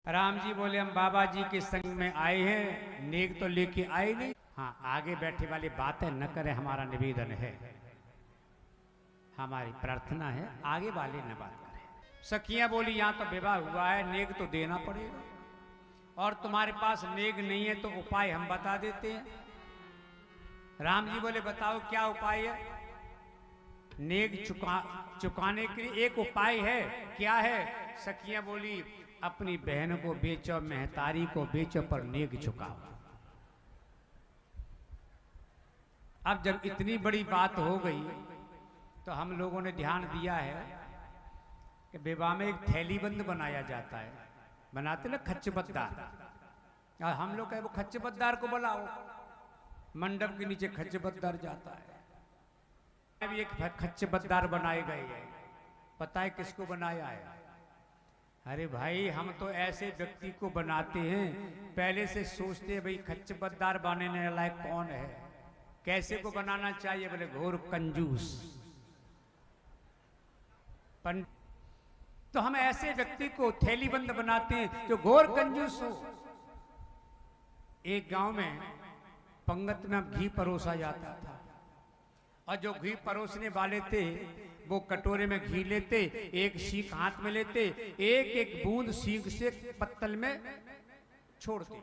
राम जी बोले हम बाबा जी के संग में आए हैं, नेक तो लेके आए नहीं। हाँ, आगे बैठे वाली बातें न करें, हमारा निवेदन है, हमारी प्रार्थना है, आगे वाले न बात करें। सखियां बोली यहाँ तो विवाह हुआ है, नेक तो देना पड़ेगा, और तुम्हारे पास नेक नहीं है तो उपाय हम बता देते हैं। राम जी बोले बताओ क्या उपाय है। नेक चुकाने के लिए एक उपाय है, क्या है। सखियां बोली अपनी बहन को बेचो, महतारी को बेचो, पर नेक चुकाओ। अब जब इतनी बड़ी बात हो गई तो हम लोगों ने ध्यान दिया है कि विवाह में एक थैली बंद बनाया जाता है, बनाते ना खच्चबद्दार, और हम लोग कहे वो खच्चबद्दार को बुलाओ, मंडप के नीचे खच्चबद्दार जाता है। अभी एक खच्चबद्दार बनाए गए हैं, पता है किसको बनाया है। अरे भाई हम तो ऐसे व्यक्ति को बनाते हैं, पहले से सोचते हैं भाई खच्चबद्दार बनाने लायक कौन है, कैसे को बनाना चाहिए। बोले घोर कंजूस। तो हम ऐसे व्यक्ति को थैली बंद बनाते हैं जो घोर कंजूस हो। एक गांव में पंगत में घी परोसा जाता था, और जो घी परोसने वाले थे वो कटोरे में घी लेते, एक सीख हाथ में लेते, एक एक बूंद सीख से पत्तल में छोड़ते।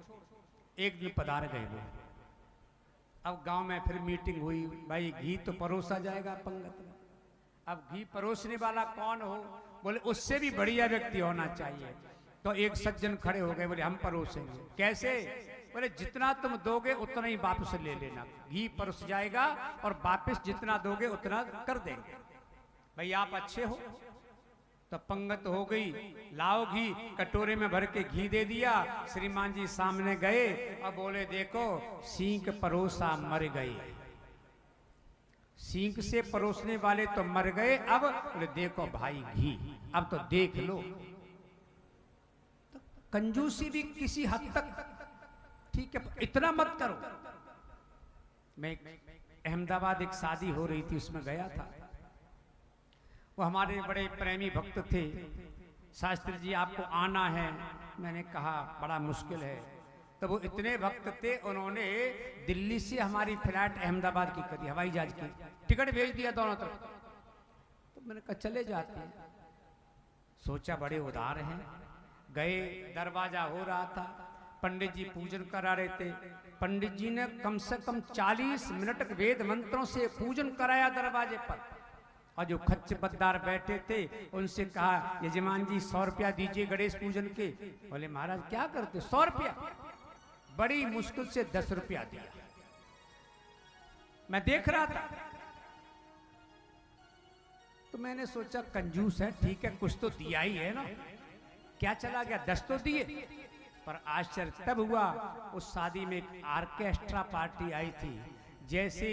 एक दिन पधार गए वो। अब गांव में फिर मीटिंग हुई, भाई घी तो परोसा जाएगा पंगत में, अब घी परोसने वाला कौन हो। बोले उससे भी बढ़िया व्यक्ति होना चाहिए। तो एक सज्जन खड़े हो गए, बोले हम परोसेंगे। कैसे। बोले जितना तुम दोगे उतना ही वापस ले लेना, घी परोस जाएगा और वापस जितना दोगे उतना कर देंगे। भाई आप अच्छे हो। तो पंगत हो गई, लाओ घी, कटोरे में भर के घी दे दिया। श्रीमान जी सामने गए और बोले देखो सींक परोसा मर गए, सींक से परोसने वाले तो मर गए, अब बोले देखो भाई घी, अब तो देख लो। तो कंजूसी भी किसी हद तक ठीक है, इतना मत करो। मैं अहमदाबाद एक शादी हो रही थी, उसमें गया था। वो हमारे बड़े प्रेमी भक्त थे। शास्त्री जी आपको आना है, मैंने कहा बड़ा मुश्किल है। तो वो इतने भक्त थे, उन्होंने दिल्ली से हमारी फ्लाइट अहमदाबाद की करी, हवाई जहाज की टिकट भेज दिया दोनों तरफ। तो मैंने कहा चले जाते हैं। सोचा बड़े उदार हैं। गए, दरवाजा हो रहा था, पंडित जी पूजन करा रहे थे। पंडित जी ने कम से कम 40 मिनट वेद मंत्रों से पूजन कराया दरवाजे पर। और जो खच्चबद्दार बैठे थे उनसे कहा यजमान जी 100 रुपया दीजिए गणेश पूजन के। बोले महाराज क्या करते 100 रुपया। बड़ी मुश्किल से 10 रुपया दिया। मैं देख रहा था तो मैंने सोचा कंजूस है, ठीक है कुछ तो दिया ही है ना, क्या चला गया, 10 तो दिए। पर आश्चर्य तब हुआ, उस शादी में एक ऑर्केस्ट्रा पार्टी आई थी। जैसे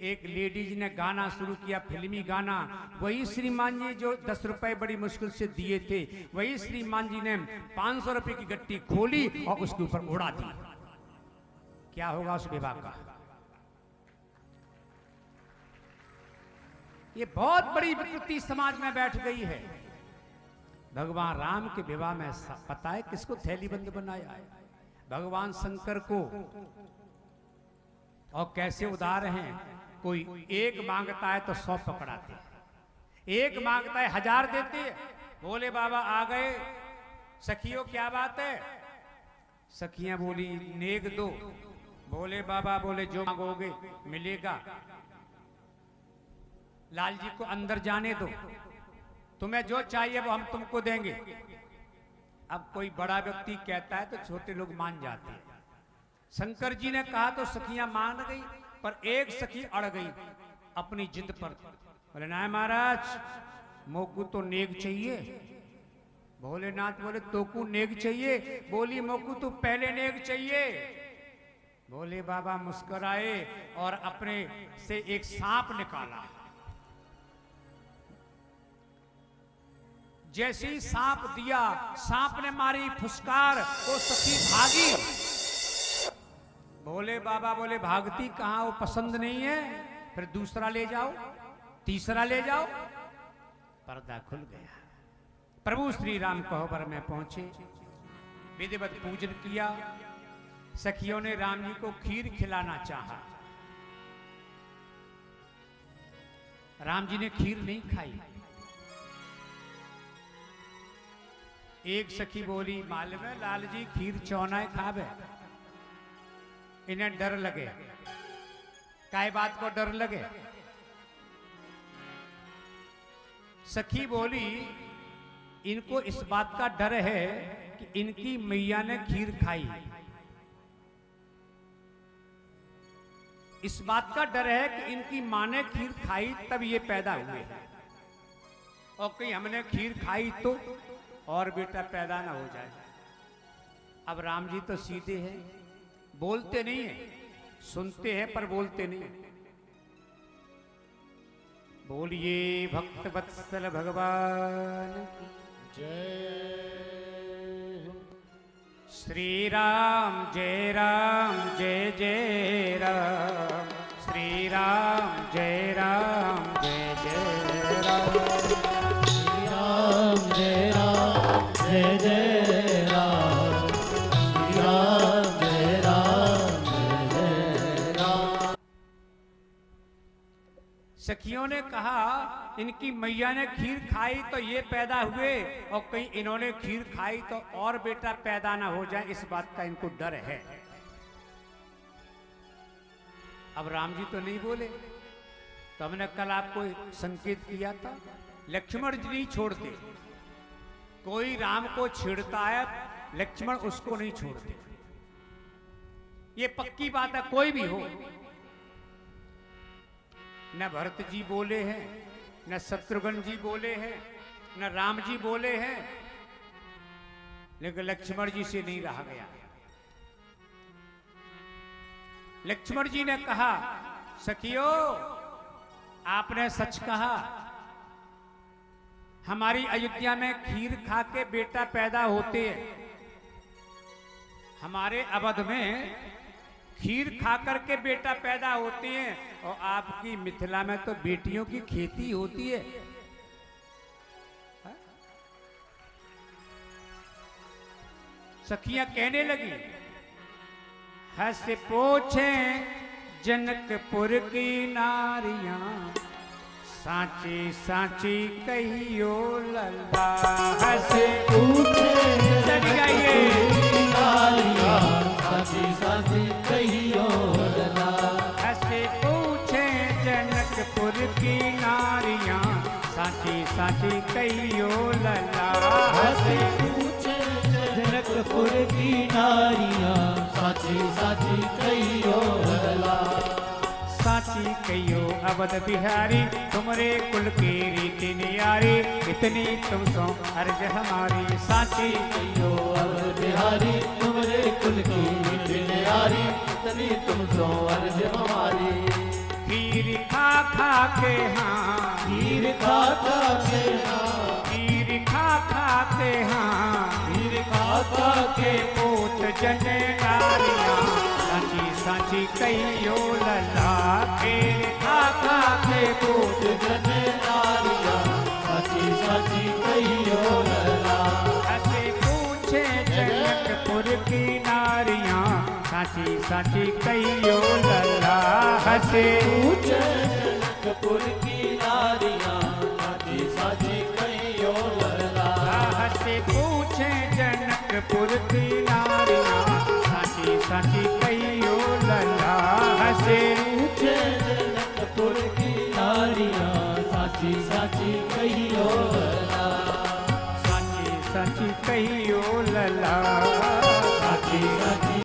एक लेडीज ने गाना शुरू किया, फिल्मी गाना, वही श्रीमान जी जो 10 रुपए बड़ी मुश्किल से दिए थे, वही श्रीमान जी ने 500 रुपए की गट्टी खोली और उसके ऊपर उड़ा दी। क्या होगा उस विवाह का। ये बहुत बड़ी विकृति समाज में बैठ गई है। भगवान राम के विवाह में पता है किसको थैली बंद बनाया है, भगवान शंकर को। और कैसे उदार हैं, कोई एक मांगता है तो 100 पकड़ाते हैं, एक मांगता है 1000 देते हैं। बोले बाबा आ गए, सखियों क्या बात है। सखियां बोली नेक दो। बोले बाबा बोले जो मांगोगे मिलेगा, लाल जी को अंदर जाने दो, तुम्हें जो चाहिए वो हम तुमको देंगे। अब कोई बड़ा व्यक्ति कहता है तो छोटे लोग मान जाते हैं। शंकर जी ने कहा तो सखियां मान गई, पर एक सखी अड़ गई अपनी जिद पर। बोले ना महाराज मोकू तो नेक चाहिए। भोलेनाथ बोले तोकू नेक चाहिए। बोली मोकू तो पहले नेक चाहिए। बोले बाबा मुस्कुराए और अपने से एक सांप निकाला। जैसे ही सांप दिया, सांप ने मारी फुसकार, वो सखी भागी। बोले बाबा बोले भागती कहां, वो पसंद नहीं है, फिर दूसरा ले जाओ, तीसरा ले जाओ। पर्दा खुल गया। प्रभु श्री राम कोहबर में पहुंचे। विधिवत पूजन किया। सखियों ने राम जी को खीर खिलाना चाहा। राम जी ने खीर नहीं खाई। एक सखी बोली, मालूम है लाल जी खीर चौनाए खावे, इन्हें डर लगे। काय बात को डर लगे? सखी बोली, इनको इस बात का डर है कि इनकी मैया ने खीर खाई। इस बात का डर है कि इनकी मां ने खीर खाई तब ये पैदा हुए हैं, और कहीं हमने खीर खाई तो और बेटा पैदा ना हो जाए। अब राम जी तो सीधे हैं, बोलते नहीं है, सुनते हैं पर बोलते नहीं। बोलिए भक्त वत्सल भगवान की जय। श्री राम जय राम जय जय राम, श्री राम जय राम जय जय राम, श्री राम जय राम जय जय राम, श्री राम जय राम जय जय राम। सखियों ने कहा इनकी मैया ने खीर खाई तो ये पैदा हुए, और कहीं इन्होंने खीर खाई तो और बेटा पैदा ना हो जाए, इस बात का इनको डर है। अब राम जी तो नहीं बोले। तो हमने कल आपको संकेत किया था, लक्ष्मण जी नहीं छोड़ते। कोई राम को छेड़ता है, लक्ष्मण उसको नहीं छोड़ते। ये पक्की बात है, कोई भी हो। न भरत जी बोले हैं, न शत्रुघ्न जी बोले हैं, न राम जी बोले हैं, लेकिन लक्ष्मण जी से नहीं रहा गया। लक्ष्मण जी ने कहा, सखियो आपने सच कहा, हमारी अयोध्या में खीर खा के बेटा पैदा होते हैं। हमारे अवध में खीर खा करके बेटा पैदा होते हैं, और आपकी मिथिला में तो बेटियों की खेती होती है। सखियां कहने लगी, हंस पूछे जनकपुर की नारियां, सांची सांची कहियो लल्ला। हंस पूछे गाइए, साची साची कहियो लल्ला। हंस पूछे जनकपुर की नारियां, सांची सांची कहियो लल्ला। हंस पूछे जनकपुर की नारियां, साची साची कहियो लल्ला। साची कहियो अवध बिहारी, तुमरे कुल की रीति नियारी, इतनी तुम सो अर्ज हमारी। साची कहियो अवध बिहारी, तुमरे कुल की रीति नियारी, इतनी तुम सो अर्ज हमारी। खीर खा खा के हाँ, खीर खा खा के हाँ, खीर खा खा के हाँ, खीर खा खा के पोत जने नारियां, सांची सांची कहियो लल्ला। खीर खा खा के पोत जने नारियां, साची साची कहियो लल्ला। ऐसे पूछे जनकपुर की नारियां, सांची सांची कहियो लल्ला। हंसे पूछे जनकपुर की नारियां, साची साची कहियो लल्ला। हंसे पूछे जनकपुर की नारियां, सांची सांची कहियो लल्ला। हंसे पूछे जनकपुर की नारियां, साची साची कहियो लल्ला। सांची सांची कहियो लल्ला। साची साची